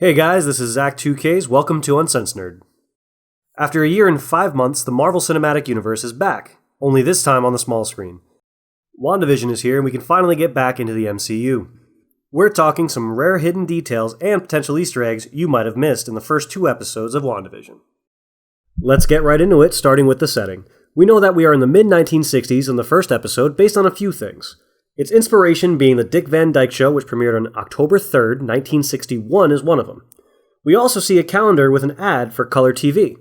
Hey guys, this is Zach2Ks. Welcome to uncensNERD. After a year and 5 months, the Marvel Cinematic Universe is back, only this time on the small screen. WandaVision is here and we can finally get back into the MCU. We're talking some rare hidden details and potential Easter eggs you might have missed in the first 2 episodes of WandaVision. Let's get right into it, starting with the setting. We know that we are in the mid-1960s in the first episode based on a few things. Its inspiration being the Dick Van Dyke Show, which premiered on October 3rd, 1961, is one of them. We also see a calendar with an ad for Color TV.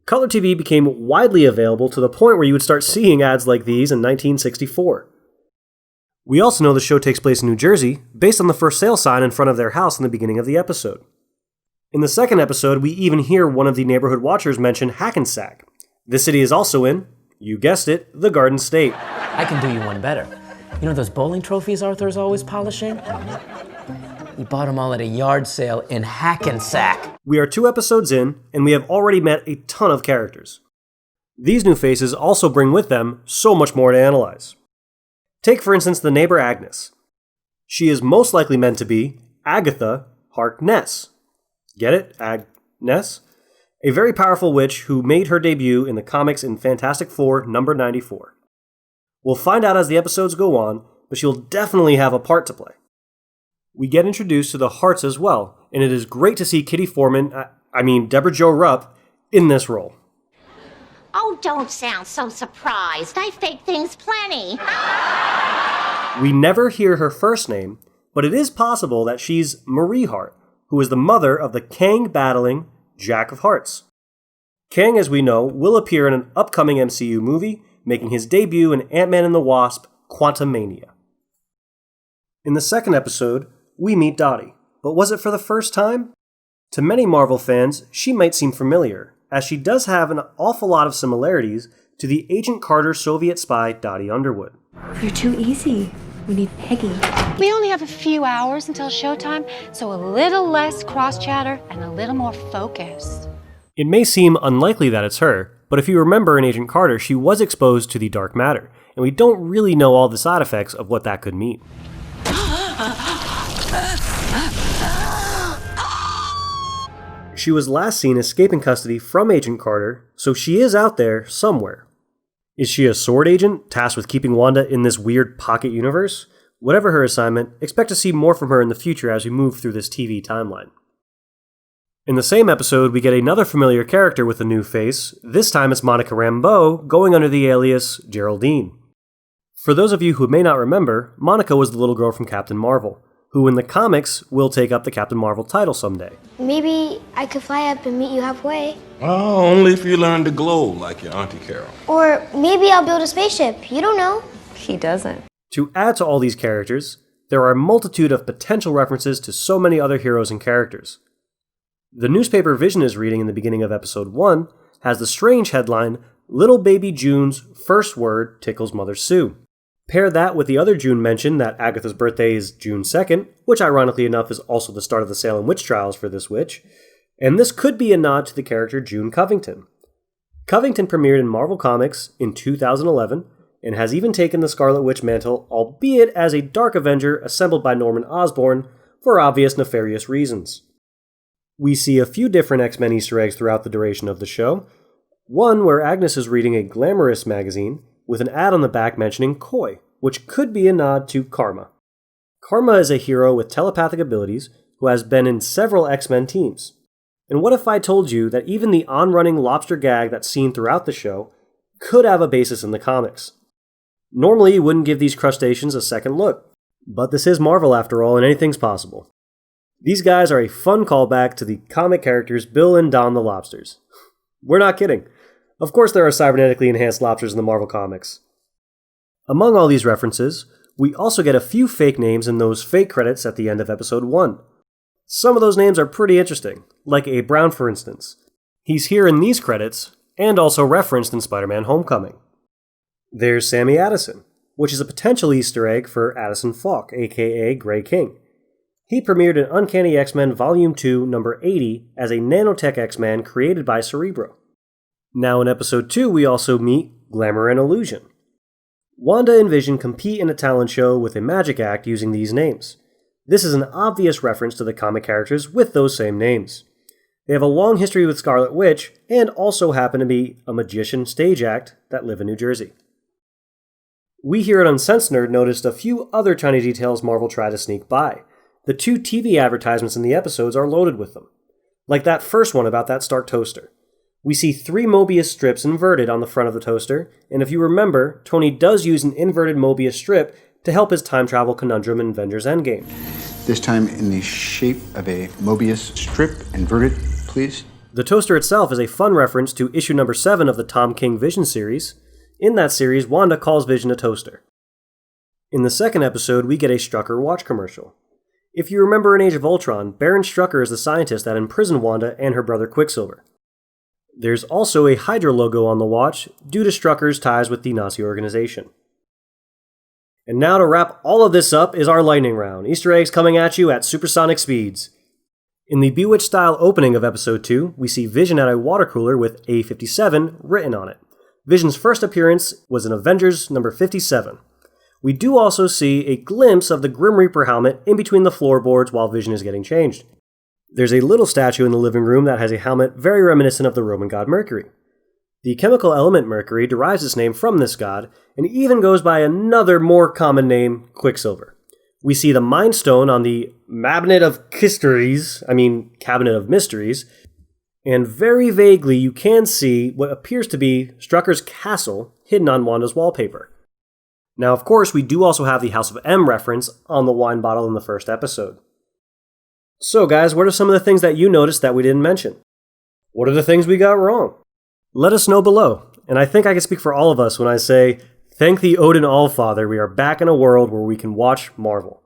Color TV became widely available to the point where you would start seeing ads like these in 1964. We also know the show takes place in New Jersey, based on the for sale sign in front of their house in the beginning of the episode. In the second episode, we even hear one of the neighborhood watchers mention Hackensack. This city is also in, you guessed it, the Garden State. I can do you one better. You know those bowling trophies Arthur's always polishing? He bought them all at a yard sale in Hackensack. We are 2 episodes in, and we have already met a ton of characters. These new faces also bring with them so much more to analyze. Take, for instance, the neighbor Agnes. She is most likely meant to be Agatha Harkness. Get it? Agnes? A very powerful witch who made her debut in the comics in Fantastic Four number 94. We'll find out as the episodes go on, but she'll definitely have a part to play. We get introduced to the Hearts as well, and it is great to see Kitty Foreman, Deborah Jo Rupp, in this role. Oh, don't sound so surprised. I fake things plenty. We never hear her first name, but it is possible that she's Marie Hart, who is the mother of the Kang-battling Jack of Hearts. Kang, as we know, will appear in an upcoming MCU movie, making his debut in Ant-Man and the Wasp: Quantumania. In the second episode, we meet Dottie, but was it for the first time? To many Marvel fans, she might seem familiar, as she does have an awful lot of similarities to the Agent Carter Soviet spy Dottie Underwood. You're too easy. We need Peggy. We only have a few hours until showtime, so a little less cross-chatter and a little more focus. It may seem unlikely that it's her, but if you remember in Agent Carter, she was exposed to the dark matter, and we don't really know all the side effects of what that could mean. She was last seen escaping custody from Agent Carter, so she is out there somewhere. Is she a sword agent tasked with keeping Wanda in this weird pocket universe? Whatever her assignment, expect to see more from her in the future as we move through this TV timeline. In the same episode, we get another familiar character with a new face. This time it's Monica Rambeau, going under the alias Geraldine. For those of you who may not remember, Monica was the little girl from Captain Marvel, who in the comics will take up the Captain Marvel title someday. Maybe I could fly up and meet you halfway. Oh, only if you learn to glow like your Auntie Carol. Or maybe I'll build a spaceship. You don't know. He doesn't. To add to all these characters, there are a multitude of potential references to so many other heroes and characters. The newspaper Vision is reading in the beginning of episode 1 has the strange headline, Little Baby June's first word tickles Mother Sue. Pair that with the other June mention that Agatha's birthday is June 2nd, which ironically enough is also the start of the Salem witch trials for this witch, and this could be a nod to the character June Covington. Covington premiered in Marvel Comics in 2011 and has even taken the Scarlet Witch mantle, albeit as a Dark Avenger assembled by Norman Osborn for obvious nefarious reasons. We see a few different X-Men Easter eggs throughout the duration of the show. One where Agnes is reading a glamorous magazine with an ad on the back mentioning Koi, which could be a nod to Karma. Karma is a hero with telepathic abilities who has been in several X-Men teams. And what if I told you that even the on-running lobster gag that's seen throughout the show could have a basis in the comics? Normally you wouldn't give these crustaceans a second look, but this is Marvel after all and anything's possible. These guys are a fun callback to the comic characters Bill and Don the Lobsters. We're not kidding. Of course there are cybernetically enhanced lobsters in the Marvel Comics. Among all these references, we also get a few fake names in those fake credits at the end of episode 1. Some of those names are pretty interesting, like Abe Brown for instance. He's here in these credits, and also referenced in Spider-Man Homecoming. There's Sammy Addison, which is a potential Easter egg for Addison Falk, aka Grey King. He premiered in Uncanny X-Men Volume 2, number 80, as a nanotech X-Man created by Cerebro. Now in episode 2, we also meet Glamour and Illusion. Wanda and Vision compete in a talent show with a magic act using these names. This is an obvious reference to the comic characters with those same names. They have a long history with Scarlet Witch, and also happen to be a magician stage act that live in New Jersey. We here at uncensNERD noticed a few other tiny details Marvel tried to sneak by. The 2 TV advertisements in the episodes are loaded with them. Like that first one about that Stark toaster. We see 3 Mobius strips inverted on the front of the toaster, and if you remember, Tony does use an inverted Mobius strip to help his time travel conundrum in Avengers Endgame. This time in the shape of a Mobius strip, inverted, please. The toaster itself is a fun reference to issue number 7 of the Tom King Vision series. In that series, Wanda calls Vision a toaster. In the second episode, we get a Strucker watch commercial. If you remember in Age of Ultron, Baron Strucker is the scientist that imprisoned Wanda and her brother Quicksilver. There's also a Hydra logo on the watch due to Strucker's ties with the Nazi organization. And now to wrap all of this up is our lightning round. Easter eggs coming at you at supersonic speeds. In the Bewitched-style opening of Episode 2, we see Vision at a water cooler with A57 written on it. Vision's first appearance was in Avengers number 57. We do also see a glimpse of the Grim Reaper helmet in between the floorboards while Vision is getting changed. There's a little statue in the living room that has a helmet very reminiscent of the Roman god Mercury. The chemical element Mercury derives its name from this god, and even goes by another more common name, Quicksilver. We see the Mind Stone on the Cabinet of Mysteries, and very vaguely you can see what appears to be Strucker's castle hidden on Wanda's wallpaper. Now, of course, we do also have the House of M reference on the wine bottle in the first episode. So guys, what are some of the things that you noticed that we didn't mention? What are the things we got wrong? Let us know below, and I think I can speak for all of us when I say, thank the Odin Allfather, we are back in a world where we can watch Marvel.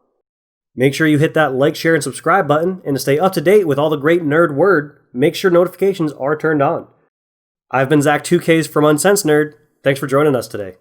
Make sure you hit that like, share, and subscribe button, and to stay up to date with all the great nerd word, make sure notifications are turned on. I've been Zach2Ks from uncensNERD. Thanks for joining us today.